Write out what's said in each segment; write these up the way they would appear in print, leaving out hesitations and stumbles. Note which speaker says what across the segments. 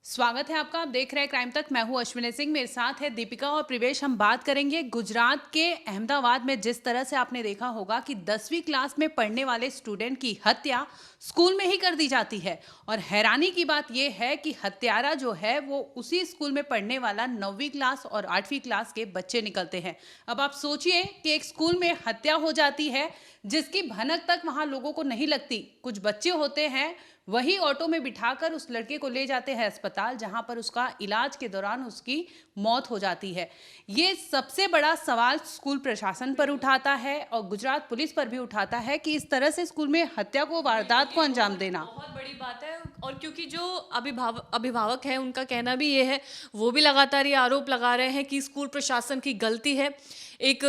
Speaker 1: स्वागत है आपका। आप देख रहे हैं क्राइम तक। मैं हूं अश्विनी सिंह, मेरे साथ है दीपिका और प्रिवेश। हम बात करेंगे गुजरात के अहमदाबाद में जिस तरह से आपने देखा होगा कि 10वीं क्लास में पढ़ने वाले स्टूडेंट की हत्या स्कूल में ही कर दी जाती है। और हैरानी की बात यह है कि हत्यारा जो है वो उसी स्कूल में पढ़ने वाला 9वीं क्लास और 8वीं क्लास के बच्चे निकलते हैं। अब आप सोचिए कि एक स्कूल में हत्या हो जाती है जिसकी भनक तक वहां लोगों को नहीं लगती। कुछ बच्चे होते हैं, वही ऑटो में बिठाकर उस लड़के को ले जाते हैं अस्पताल, जहां पर उसका इलाज के दौरान उसकी मौत हो जाती है। ये सबसे बड़ा सवाल स्कूल प्रशासन पर उठाता है और गुजरात पुलिस पर भी उठाता है कि इस तरह से स्कूल में हत्या को, वारदात को अंजाम देना
Speaker 2: बहुत बड़ी बात है। और क्योंकि जो अभिभावक हैं उनका कहना भी ये है, वो भी लगातार ये आरोप लगा रहे हैं कि स्कूल प्रशासन की गलती है। एक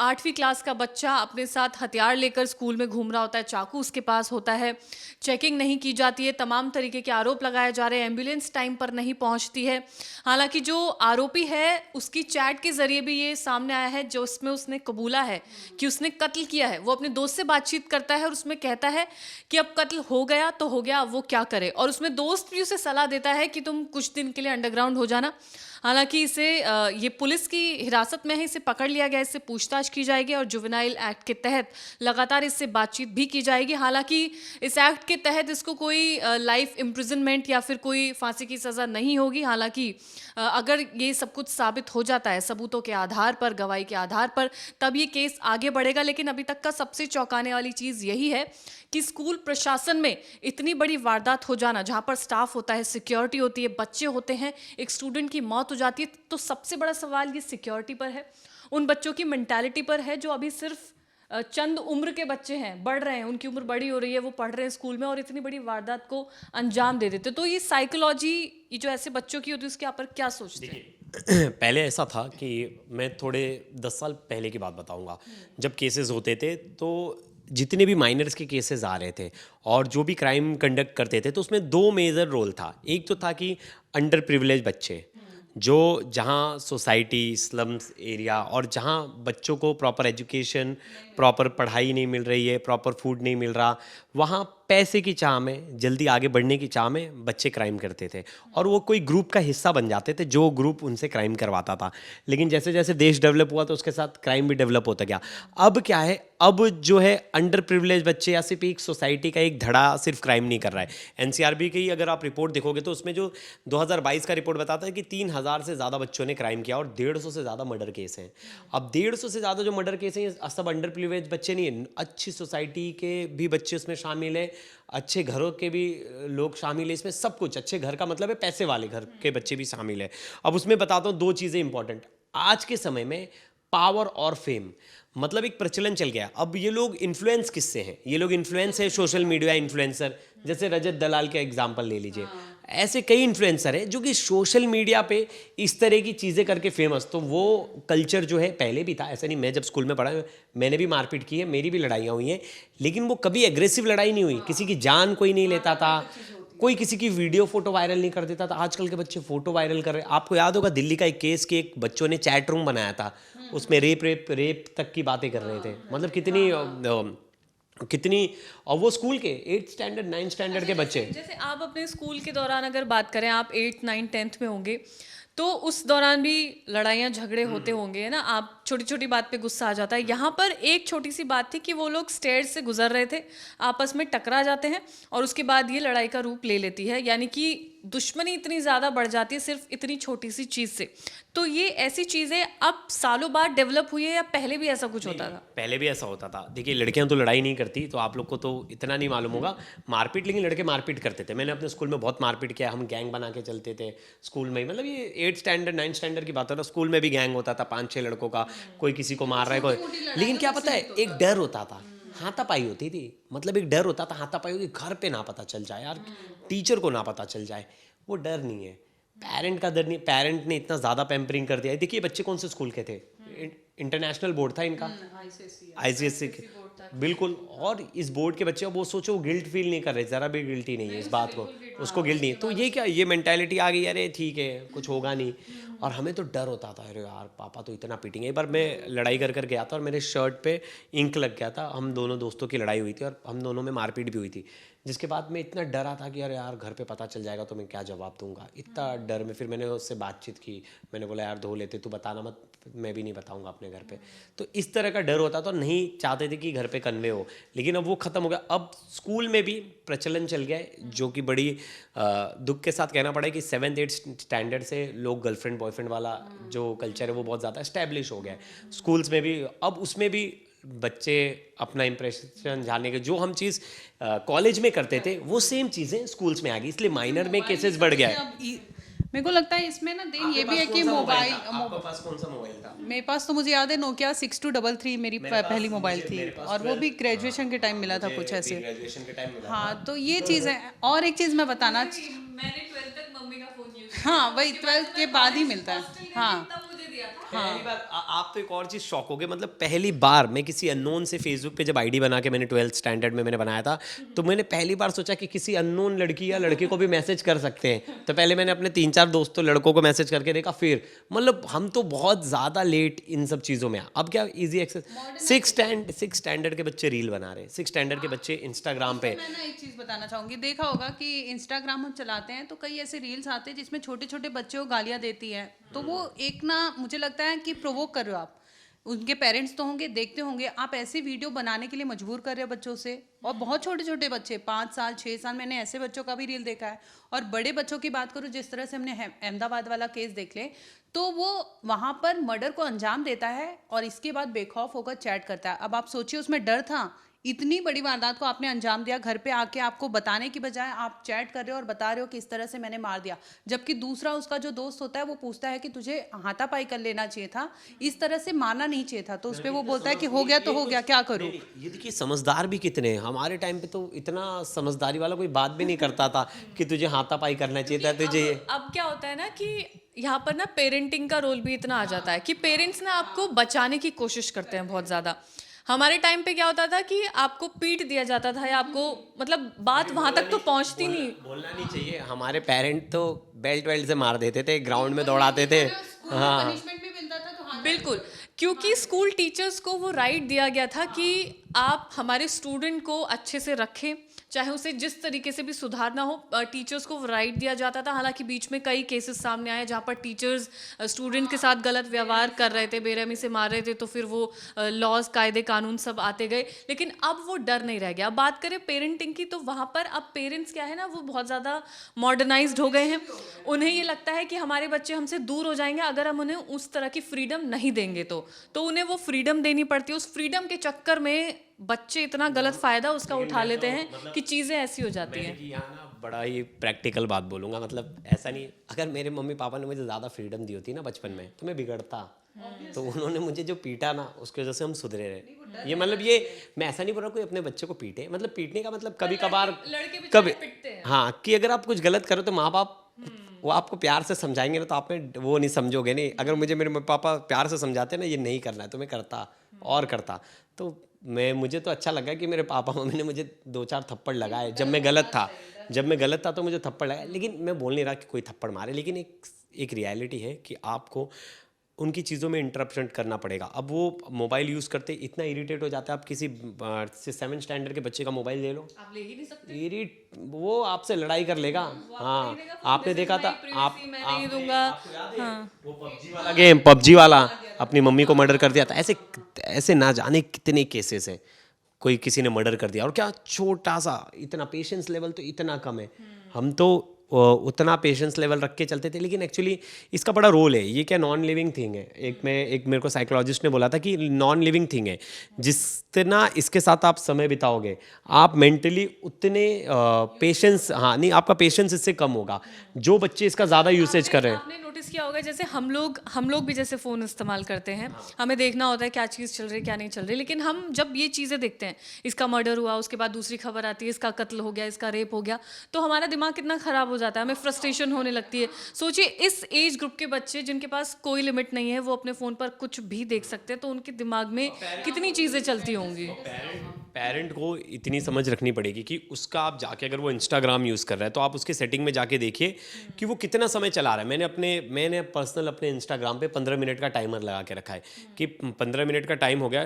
Speaker 2: 8वीं क्लास का बच्चा अपने साथ हथियार लेकर स्कूल में घूम रहा होता है, चाकू उसके पास होता है, चेकिंग नहीं की जाती है, तमाम तरीके के आरोप लगाए जा रहे हैं, एम्बुलेंस टाइम पर नहीं पहुंचती है। हालांकि जो आरोपी है उसकी चैट के जरिए भी ये सामने आया है, जो उसमें उसने कबूला है कि उसने कत्ल किया है। वो अपने दोस्त से बातचीत करता है और उसमें कहता है कि अब कत्ल हो गया तो हो गया, अब वो क्या करे। और उसमें दोस्त भी उसे सलाह देता है कि तुम कुछ दिन के लिए अंडरग्राउंड हो जाना। हालांकि इसे ये पुलिस की हिरासत में है, इसे पकड़ लिया गया, इससे पूछताछ की जाएगी और जुवेनाइल एक्ट के तहत लगातार इससे बातचीत भी की जाएगी। हालांकि इस एक्ट के तहत इसको कोई लाइफ इम्प्रिजनमेंट या फिर कोई फांसी की सज़ा नहीं होगी। हालांकि अगर ये सब कुछ साबित हो जाता है सबूतों के आधार पर, गवाही के आधार पर, तब ये केस आगे बढ़ेगा। लेकिन अभी तक का सबसे चौंकाने वाली चीज़ यही है कि स्कूल प्रशासन में इतनी बड़ी वारदात हो जाना, जहाँ पर स्टाफ होता है, सिक्योरिटी होती है, बच्चे होते हैं, एक स्टूडेंट की मौत हो जाती है, तो सबसे बड़ा सवाल ये सिक्योरिटी पर है, उन बच्चों की मेंटालिटी पर है जो अभी सिर्फ चंद उम्र के बच्चे हैं, बढ़ रहे हैं, उनकी उम्र बड़ी हो रही है, वो पढ़ रहे हैं स्कूल में और इतनी बड़ी वारदात को अंजाम दे देते। तो ये साइकोलॉजी, ये जो ऐसे बच्चों की होती है, उसके ऊपर क्या सोचते हैं?
Speaker 3: देखिए पहले ऐसा था कि मैं थोड़े 10 साल पहले की बात बताऊंगा। जब केसेस होते थे तो जितने भी माइनर्स के केसेस आ रहे थे और जो भी क्राइम कंडक्ट करते थे तो उसमें दो मेजर रोल था। एक तो था कि अंडर प्रिविलेज बच्चे, जो जहाँ सोसाइटी, स्लम्स एरिया और जहाँ बच्चों को प्रॉपर एजुकेशन, प्रॉपर पढ़ाई नहीं मिल रही है, प्रॉपर फूड नहीं मिल रहा, वहाँ पैसे की चाह में, जल्दी आगे बढ़ने की चाह में बच्चे क्राइम करते थे और वो कोई ग्रुप का हिस्सा बन जाते थे जो ग्रुप उनसे क्राइम करवाता था। लेकिन जैसे जैसे देश डेवलप हुआ तो उसके साथ क्राइम भी डेवलप होता गया। अब क्या है, अब जो है अंडर प्रिविलेज बच्चे या सिर्फ एक सोसाइटी का एक धड़ा सिर्फ क्राइम नहीं कर रहा है। एनसीआरबी की अगर आप रिपोर्ट देखोगे तो उसमें जो 2022 का रिपोर्ट बताता है कि 3000 से ज़्यादा बच्चों ने क्राइम किया और 150 से ज़्यादा मर्डर केस हैं। अब 150 से ज़्यादा जो मर्डर केस हैं ये सब अंडर प्रिविलेज बच्चे नहीं है, अच्छी सोसाइटी के भी बच्चे उसमें शामिल है, अच्छे घरों के भी लोग शामिल है इसमें। सब कुछ अच्छे घर का मतलब है पैसे वाले घर के बच्चे भी शामिल है। अब उसमें बताता हूँ दो चीज़ें इंपॉर्टेंट। आज के समय में पावर और फेम मतलब एक प्रचलन चल गया। अब ये लोग इन्फ्लुएंस किससे हैं? ये लोग इन्फ्लुएंस है सोशल मीडिया इन्फ्लुएंसर, जैसे रजत दलाल का एग्जांपल ले लीजिए। ऐसे कई इन्फ्लुएंसर हैं जो कि सोशल मीडिया पे इस तरह की चीज़ें करके फेमस। तो वो कल्चर जो है पहले भी था, ऐसा नहीं। मैं जब स्कूल में पढ़ा मैंने भी मारपीट की है, मेरी भी लड़ाइयाँ हुई हैं, लेकिन वो कभी एग्रेसिव लड़ाई नहीं हुई। किसी की जान कोई नहीं लेता था, कोई किसी की वीडियो फोटो वायरल नहीं कर देता था। आजकल के बच्चे फोटो वायरल कर रहे हैं। आपको याद होगा दिल्ली का एक केस कि एक बच्चों ने चैट रूम बनाया था, उसमें रेप तक की बातें कर रहे थे। मतलब कितनी कितनी, और वो स्कूल के 8th स्टैंडर्ड 9th स्टैंडर्ड के बच्चे।
Speaker 2: जैसे आप अपने स्कूल के दौरान अगर बात करें, आप 8th 9th 10th में होंगे, तो उस दौरान भी लड़ाइयाँ झगड़े होते होंगे, है ना? आप छोटी छोटी बात पे गुस्सा आ जाता है। यहाँ पर एक छोटी सी बात थी कि वो लोग स्टेयर्स से गुजर रहे थे, आपस में टकरा जाते हैं और उसके बाद ये लड़ाई का रूप ले लेती है। यानी कि दुश्मनी इतनी ज़्यादा बढ़ जाती है सिर्फ इतनी छोटी सी चीज़ से। तो ये ऐसी चीज़ें अब सालों बाद डेवलप हुई है या पहले भी ऐसा कुछ होता था?
Speaker 3: पहले भी ऐसा होता था। देखिए लड़कियां तो लड़ाई नहीं करती, तो आप लोग को तो इतना नहीं मालूम होगा मारपीट, लेकिन लड़के मारपीट करते थे। मैंने अपने स्कूल में बहुत मारपीट किया। हम गैंग बना के चलते थे स्कूल में। मतलब ये 8th स्टैंडर्ड 9th स्टैंडर्ड की बात हो रहा है, स्कूल में भी गैंग होता था 5-6 लड़कों का, कोई किसी को मार रहा है कोई। लेकिन क्या पता है, एक डर होता था, हाथापाई होती थी। मतलब एक डर होता था हाथापाई होगी, घर पे ना पता चल जाए यार, टीचर को ना पता चल जाए, वो डर नहीं है। पेरेंट का डर नहीं। पेरेंट ने इतना ज़्यादा पैम्परिंग कर दिया है। देखिए बच्चे कौन से स्कूल के थे, इंटरनेशनल बोर्ड था इनका, आईसीएससी बिल्कुल। और इस बोर्ड के बच्चे, वो सोचो, वो गिल्ट फील नहीं कर रहे, ज़रा भी गिल्टी नहीं है इस बात को, उसको गिल्ट नहीं है। तो ये क्या, ये मेंटालिटी आ गई, अरे ठीक है कुछ होगा नहीं। और हमें तो डर होता था, अरे यार पापा तो इतना पीटेंगे। एक बार मैं लड़ाई कर गया था और मेरे शर्ट पे इंक लग गया था। हम दोनों दोस्तों की लड़ाई हुई थी और हम दोनों में मारपीट भी हुई थी। जिसके बाद मैं इतना डरा था कि अरे यार घर पे पता चल जाएगा तो मैं क्या जवाब दूंगा, इतना डर में। फिर मैंने उससे बातचीत की, मैंने बोला यार धो लेते, तू बताना मत, मैं भी नहीं बताऊंगा अपने घर पे। तो इस तरह का डर होता, तो नहीं चाहते थे कि घर पे कन्वे हो, लेकिन अब वो ख़त्म हो गया। अब स्कूल में भी प्रचलन चल गया है, जो कि बड़ी दुख के साथ कहना पड़ा है कि 7th-8th स्टैंडर्ड से लोग गर्लफ्रेंड बॉयफ्रेंड वाला जो कल्चर है वो बहुत ज़्यादा इस्टेब्लिश हो गया है स्कूल्स में भी। अब उसमें भी बच्चे अपना इम्प्रेशन जानने के, जो हम चीज़ कॉलेज में करते थे वो सेम चीज़ें स्कूल्स में आ गई, इसलिए माइनर में केसेस बढ़ गया है।
Speaker 1: मेरे को लगता है इसमें ना देन ये भी है कि मोबाइल,
Speaker 3: आपके पास कौन सा मोबाइल था?
Speaker 1: मेरे पास तो मुझे याद है नोकिया 6233 मेरी पहली मोबाइल थी, और वो भी ग्रेजुएशन के टाइम मिला था कुछ ऐसे।
Speaker 3: ग्रेजुएशन के टाइम मिला।
Speaker 1: हाँ, तो ये चीज़ है। और एक चीज़ मैं बताना,
Speaker 2: मैंने 12th तक मम्मी का फोन यूज
Speaker 1: हाँ वही 12th के बाद ही मिलता है। हाँ
Speaker 2: मुझे दिया था।
Speaker 3: पहली बार आप तो एक और चीज़ शॉक हो गए, मतलब पहली बार मैं किसी अननोन से फेसबुक पे जब आईडी बना के मैंने 12th स्टैंडर्ड में मैंने बनाया था, तो मैंने पहली बार सोचा कि किसी अननोन लड़की या लड़के को भी मैसेज कर सकते हैं। तो पहले मैंने अपने 3-4 दोस्तों लड़कों को मैसेज करके देखा, फिर मतलब हम तो बहुत ज़्यादा लेट इन सब चीज़ों में। अब क्या ईजी एक्सेस, 6th स्टैंडर्ड के बच्चे रील बना रहे हैं, 6th स्टैंडर्ड के बच्चे इंस्टाग्राम पे।
Speaker 1: मैं ना एक चीज़ बताना चाहूँगी, देखा होगा कि इंस्टाग्राम हम चलाते हैं तो कई ऐसे रील्स आते हैं जिसमें छोटे छोटे बच्चों को गालियाँ देती हैं, तो वो एक ना मुझे लगता है कि प्रोवोक कर रहे हो आप। उनके पेरेंट्स तो होंगे, देखते होंगे, आप ऐसे वीडियो बनाने के लिए मजबूर कर रहे हो बच्चों से। और बहुत छोटे छोटे बच्चे, 5 साल 6 साल, मैंने ऐसे बच्चों का भी रील देखा है। और बड़े बच्चों की बात करूँ, जिस तरह से हमने अहमदाबाद वाला केस देख ले, तो वो वहाँ पर मर्डर को अंजाम देता है और इसके बाद बेखौफ होकर चैट करता है। अब आप सोचिए, उसमें डर था, इतनी बड़ी वारदात को आपने अंजाम दिया, घर पे आके आपको बताने की बजाय आप चैट कर रहे हो और बता रहे हो कि इस तरह से मैंने मार दिया। जबकि दूसरा उसका जो दोस्त होता है वो पूछता है कि तुझे हाथापाई कर लेना चाहिए था, इस तरह से मारना नहीं चाहिए था। तो उस पर वो बोलता है कि हो गया तो हो गया, क्या करूँ।
Speaker 3: ये देखिए समझदार भी कितने हैं। हमारे टाइम पे तो इतना समझदारी वाला कोई बात भी नहीं करता था कि तुझे हाथापाई करना चाहिए था, तुझे।
Speaker 2: अब क्या होता है ना कि यहाँ पर ना पेरेंटिंग का रोल भी इतना आ जाता है कि पेरेंट्स ना आपको बचाने की कोशिश करते हैं बहुत ज़्यादा। हमारे टाइम पे क्या होता था कि आपको पीट दिया जाता था, या आपको मतलब बात वहां तक तो पहुंचती नहीं।
Speaker 3: बोलना नहीं चाहिए। हमारे पेरेंट तो बेल्ट वेल्ट से मार देते थे, ग्राउंड में दौड़ाते थे। हाँ
Speaker 2: बिल्कुल, क्योंकि स्कूल टीचर्स को वो राइट दिया गया था कि आप हमारे स्टूडेंट को अच्छे से रखें, चाहे उसे जिस तरीके से भी सुधारना हो। टीचर्स को राइट दिया जाता था। हालांकि बीच में कई केसेस सामने आए जहाँ पर टीचर्स स्टूडेंट के साथ गलत व्यवहार कर रहे थे, बेरहमी से मार रहे थे, तो फिर वो लॉज, कायदे कानून सब आते गए। लेकिन अब वो डर नहीं रह गया। अब बात करें पेरेंटिंग की, तो वहाँ पर अब पेरेंट्स क्या है ना, वो बहुत ज़्यादा मॉडर्नाइज्ड हो गए हैं। उन्हें ये लगता है कि हमारे बच्चे हमसे दूर हो जाएंगे अगर हम उन्हें उस तरह की फ्रीडम नहीं देंगे, तो उन्हें वो फ्रीडम देनी पड़ती है। उस फ्रीडम के चक्कर में बच्चे इतना गलत फायदा उसका उठा लेते हैं कि चीज़ें ऐसी हो जाती हैं।
Speaker 3: यहाँ ना बड़ा ही प्रैक्टिकल बात बोलूँगा, मतलब ऐसा नहीं, अगर मेरे मम्मी पापा ने मुझे ज़्यादा फ्रीडम दी होती ना बचपन में, तो मैं बिगड़ता। तो उन्होंने मुझे जो पीटा ना, उसकी वजह से हम सुधरे रहे। ये मतलब, ये मैं ऐसा नहीं बोल रहा कोई अपने बच्चे को पीटे, मतलब पीटने का मतलब कभी कभार, कभी, हाँ, कि अगर आप कुछ गलत करो तो माँ बाप वो आपको प्यार से समझाएंगे ना, तो आप में वो नहीं समझोगे नहीं। अगर मुझे मेरे मम्मी पापा प्यार से समझाते ना, ये नहीं करना है, तो मैं करता और करता। तो मुझे तो अच्छा लगा कि मेरे पापा मम्मी ने मुझे 2-4 थप्पड़ लगाए जब मैं गलत था, तो मुझे थप्पड़ लगाए। लेकिन मैं बोल नहीं रहा कि कोई थप्पड़ मारे, लेकिन एक रियलिटी है कि आपको उनकी चीज़ों में इंटरप्शन करना पड़ेगा। अब वो मोबाइल यूज़ करते इतना इरिटेट हो जाता है, आप किसी 7th स्टैंडर्ड के बच्चे का मोबाइल ले लो,
Speaker 2: आप ले ही नहीं सकते।
Speaker 3: वो आपसे लड़ाई कर लेगा। हाँ, आपने देखा था,
Speaker 2: मैं नहीं दूंगा। हाँ,
Speaker 3: वो पबजी वाला अपनी मम्मी को मर्डर कर दिया था। ऐसे ना जाने कितने केसेस हैं, कोई किसी ने मर्डर कर दिया, और क्या छोटा सा, इतना पेशेंस लेवल तो इतना कम है। हम तो उतना पेशेंस लेवल रख के चलते थे, लेकिन एक्चुअली इसका बड़ा रोल है। ये क्या नॉन लिविंग थिंग है। एक मेरे को साइकोलॉजिस्ट ने बोला था कि नॉन लिविंग थिंग है, जितना इसके साथ आप समय बिताओगे, आप मेंटली उतने पेशेंस, हाँ नहीं, आपका पेशेंस इससे कम होगा। जो बच्चे इसका ज़्यादा यूसेज कर रहे हैं,
Speaker 2: आपने नोटिस किया होगा, जैसे हम लोग भी जैसे फ़ोन इस्तेमाल करते हैं, हमें देखना होता है क्या चीज़ चल रही है क्या नहीं चल रही। लेकिन हम जब ये चीज़ें देखते हैं, इसका मर्डर हुआ, उसके बाद दूसरी खबर आती है इसका कत्ल हो गया, इसका रेप हो गया, तो हमारा दिमाग कितना ख़राब हो जाता है, हमें फ्रस्ट्रेशन होने लगती है। सोचिए इस एज ग्रुप के बच्चे जिनके पास कोई लिमिट नहीं है, वो अपने फ़ोन पर कुछ भी देख सकते हैं, तो उनके दिमाग में कितनी चीज़ें चलती होंगी।
Speaker 3: पेरेंट को इतनी समझ रखनी पड़ेगी कि उसका, आप जाके अगर वो इंस्टाग्राम यूज़ कर रहा है तो आप उसके सेटिंग में जाके देखिए कि वो कितना समय चला रहा है। मैंने पर्सनल अपने इंस्टाग्राम पे 15 मिनट का टाइमर लगा के रखा है कि 15 मिनट का टाइम हो गया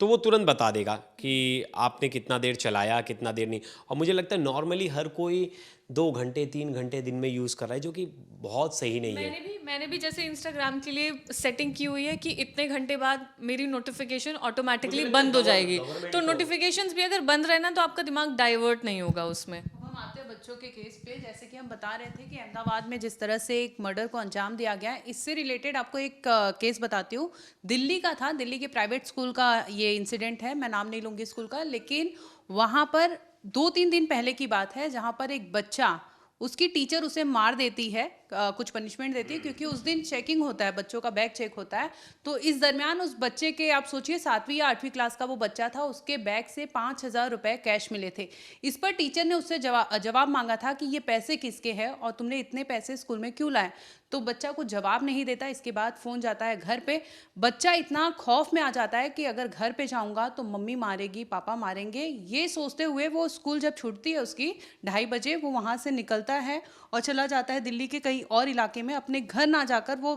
Speaker 3: तो वो तुरंत बता देगा कि आपने कितना देर चलाया, कितना देर नहीं। और मुझे लगता है नॉर्मली हर कोई 2 घंटे 3 घंटे दिन में यूज़ कर रहा है, जो कि बहुत सही नहीं है।
Speaker 2: मैंने भी जैसे इंस्टाग्राम के लिए सेटिंग की हुई है कि इतने घंटे बाद मेरी नोटिफिकेशन ऑटोमेटिकली बंद हो जाएगी, तो नोटिफिकेशंस भी अगर बंद रहे ना तो आपका दिमाग डाइवर्ट नहीं होगा उसमें।
Speaker 1: हम आते हैं बच्चों के केस पे, जैसे कि हम बता रहे थे कि अहमदाबाद में जिस तरह से एक मर्डर को अंजाम दिया गया है, इससे रिलेटेड आपको एक केस बताती हूँ। दिल्ली का था, दिल्ली के प्राइवेट स्कूल का ये इंसिडेंट है, मैं नाम नहीं लूँगी स्कूल का, लेकिन वहाँ पर 2-3 दिन पहले की बात है, जहाँ पर एक बच्चा, उसकी टीचर उसे मार देती है, कुछ पनिशमेंट देती है, क्योंकि उस दिन चेकिंग होता है, बच्चों का बैग चेक होता है। तो इस दरमियान उस बच्चे के, आप सोचिए 7वीं या 8वीं क्लास का वो बच्चा था, उसके बैग से 5,000 रुपये कैश मिले थे। इस पर टीचर ने उससे जवाब मांगा था कि ये पैसे किसके हैं और तुमने इतने पैसे स्कूल में क्यों लाए। तो बच्चा कुछ जवाब नहीं देता। इसके बाद फ़ोन जाता है घर पे। बच्चा इतना खौफ में आ जाता है कि अगर घर पे जाऊंगा तो मम्मी मारेगी, पापा मारेंगे, ये सोचते हुए वो स्कूल जब छूटती है उसकी 2:30 बजे, वो वहाँ से निकलता है और चला जाता है दिल्ली के कहीं और इलाके में। अपने घर ना जाकर वो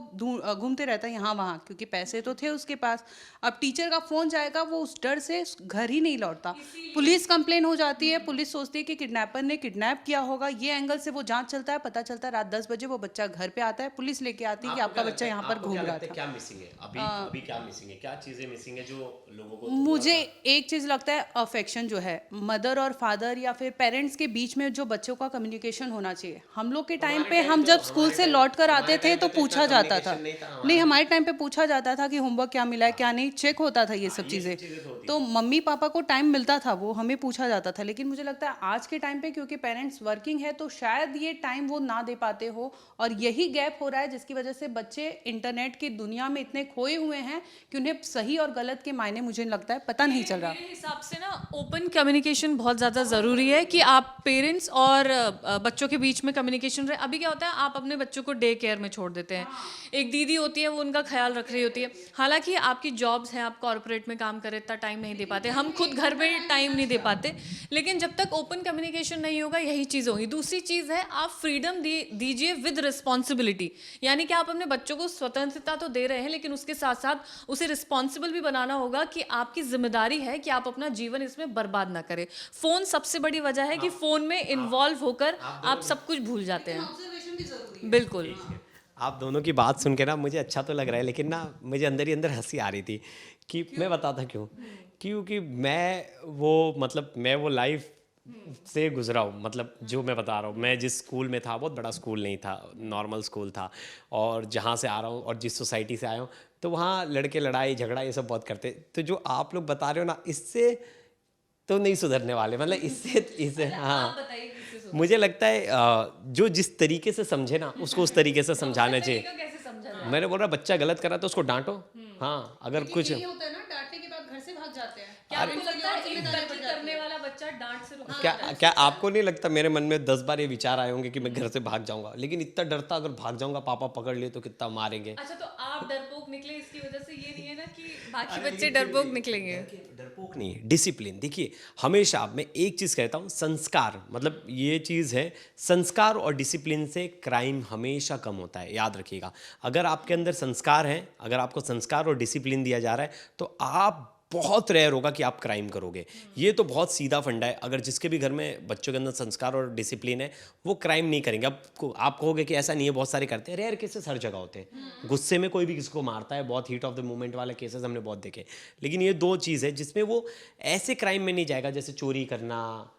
Speaker 1: घूमते रहता है यहाँ वहाँ, क्योंकि पैसे तो थे उसके पास। अब टीचर का फ़ोन जाएगा, वो उस डर से घर ही नहीं लौटता। पुलिस कंप्लेन हो जाती है, पुलिस सोचती है कि किडनैपर ने किडनैप किया होगा, ये एंगल से वो जांच चलता है। पता चलता है रात 10 बजे वो बच्चा घर पे आता है, पुलिस लेके आती है कि आपका बच्चा यहाँ पर घूम रहा था।
Speaker 3: क्या मिसिंग है अभी क्या मिसिंग है, क्या चीजें मिसिंग है जो लोगों को?
Speaker 1: मुझे एक चीज़ लगता है, अफेक्शन जो है मदर और फादर या फिर पेरेंट्स के बीच में, जो बच्चों का कम्युनिकेशन होना चाहिए। हम लोग के टाइम पे, हम जब स्कूल से लौट कर आते थे तो पूछा जाता था, नहीं हमारे टाइम पे पूछा जाता था कि होमवर्क क्या मिला है क्या नहीं, चेक होता था ये सब चीज़ें। तो मम्मी पापा को टाइम मिलता था, वो हमें पूछा जाता था। लेकिन मुझे लगता है आज के टाइम पे, क्योंकि पेरेंट्स वर्किंग है, तो शायद ये टाइम वो ना दे पाते हो, और यही गैप हो रहा है जिसकी वजह से बच्चे इंटरनेट की दुनिया में इतने खोए हुए हैं कि उन्हें सही और गलत के मायने, मुझे लगता है, पता नहीं चल रहा।
Speaker 2: मेरे हिसाब से ना ओपन कम्युनिकेशन बहुत ज़्यादा ज़रूरी है, कि आप पेरेंट्स और बच्चों के बीच में कम्युनिकेशन रहे। अभी क्या होता है, आप अपने बच्चों को डे केयर में छोड़ देते हैं, एक दीदी होती है वो उनका ख्याल रख रही होती है। हालांकि आपकी जॉब्स हैं, आप कॉर्पोरेट में काम करें, इतना टाइम नहीं दे पाते, हम खुद घर में टाइम नहीं दे पाते। लेकिन जब तक ओपन कम्युनिकेशन नहीं होगा, यही चीज़ होगी। दूसरी चीज़ है, आप फ्रीडम दीजिए विद रिस्पॉन्सिबिलिटी, यानी कि आप अपने बच्चों को स्वतंत्रता तो दे रहे हैं, लेकिन उसके साथ साथ उसे रिस्पॉन्सिबल भी बनाना होगा कि आपकी जिम्मेदारी है कि आप अपना जीवन इसमें बर्बाद ना करें। फोन सबसे बड़ी वजह है कि फोन में इन्वॉल्व होकर आप सब कुछ भूल जाते हैं। बिल्कुल।
Speaker 3: आप दोनों की बात सुन के ना मुझे अच्छा तो लग रहा है, लेकिन ना मुझे अंदर ही अंदर हंसी आ रही थी कि मैं बताता क्यों। क्योंकि मैं वो लाइफ से गुजरा हूँ। मतलब जो मैं बता रहा हूँ, मैं जिस स्कूल में था, बहुत बड़ा स्कूल नहीं था, नॉर्मल स्कूल था, और जहाँ से आ रहा हूँ और जिस सोसाइटी से आया हूँ, तो वहाँ लड़के लड़ाई झगड़ा ये सब बहुत करते। तो जो आप लोग बता रहे हो ना, इससे तो नहीं सुधरने वाले। मतलब इससे हाँ, मुझे लगता है जो जिस तरीके से समझे ना, उसको उस तरीके से समझाना चाहिए। मैंने बोल रहा, बच्चा गलत कर रहा है तो उसको डांटो। हाँ, अगर कुछ
Speaker 1: होता है ना, डांटने के बाद घर से भाग जाते हैं।
Speaker 2: क्या आपको लगता है एक गलती करने वाला बच्चा डांट से रुक
Speaker 3: क्या आपको नहीं लगता, मेरे मन में 10 बार ये विचार आए होंगे कि मैं घर से भाग जाऊंगा, लेकिन इतना डरता, अगर भाग जाऊंगा पापा पकड़ लिए तो कितना मारेंगे।
Speaker 2: अच्छा, तो आप डरपोक निकले इसकी वजह से, ये नहीं है ना कि बाकी बच्चे डरपोक निकलेंगे।
Speaker 3: डरपोक नहीं, डिसिप्लिन। देखिए, हमेशा मैं एक चीज़ कहता हूँ, संस्कार, मतलब ये चीज़ है, संस्कार और डिसिप्लिन से क्राइम हमेशा कम होता है। याद रखिएगा, अगर आपके अंदर संस्कार हैं, अगर आपको संस्कार और डिसिप्लिन दिया जा रहा है, तो आप बहुत रेयर होगा कि आप क्राइम करोगे। ये तो बहुत सीधा फंडा है। अगर जिसके भी घर में बच्चों के अंदर संस्कार और डिसिप्लिन है, वो क्राइम नहीं करेंगे। अब आप कहोगे कि ऐसा नहीं है, बहुत सारे करते हैं, रेयर केसेस हर जगह होते हैं। गुस्से में कोई भी किसी को मारता है, बहुत हीट ऑफ द मोमेंट वाले केसेस हमने बहुत देखे। लेकिन ये 2 चीज़ है जिसमें वो ऐसे क्राइम में नहीं जाएगा, जैसे चोरी करना,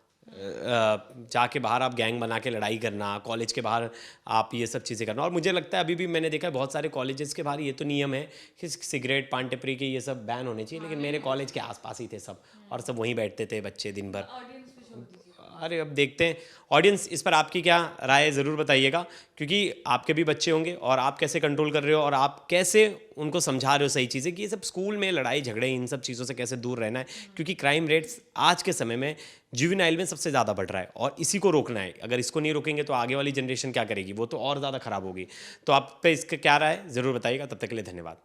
Speaker 3: जाके बाहर आप गैंग बना के लड़ाई करना, कॉलेज के बाहर आप ये सब चीज़ें करना। और मुझे लगता है अभी भी मैंने देखा है बहुत सारे कॉलेजेस के बाहर ये तो नियम है कि सिगरेट पान टिपरी के ये सब बैन होने चाहिए, लेकिन मेरे कॉलेज के आसपास ही थे सब, और सब वहीं बैठते थे बच्चे दिन भर। अरे अब देखते हैं, ऑडियंस इस पर आपकी क्या राय ज़रूर बताइएगा, क्योंकि आपके भी बच्चे होंगे और आप कैसे कंट्रोल कर रहे हो और आप कैसे उनको समझा रहे हो सही चीज़ें कि ये सब स्कूल में लड़ाई झगड़े, इन सब चीज़ों से कैसे दूर रहना है। क्योंकि क्राइम रेट्स आज के समय में जुवेनाइल में सबसे ज़्यादा बढ़ रहा है, और इसी को रोकना है। अगर इसको नहीं रोकेंगे तो आगे वाली जनरेशन क्या करेगी, वो तो और ज़्यादा ख़राब होगी। तो आप पे इसका क्या राय है ज़रूर बताइएगा। तब तक के लिए धन्यवाद।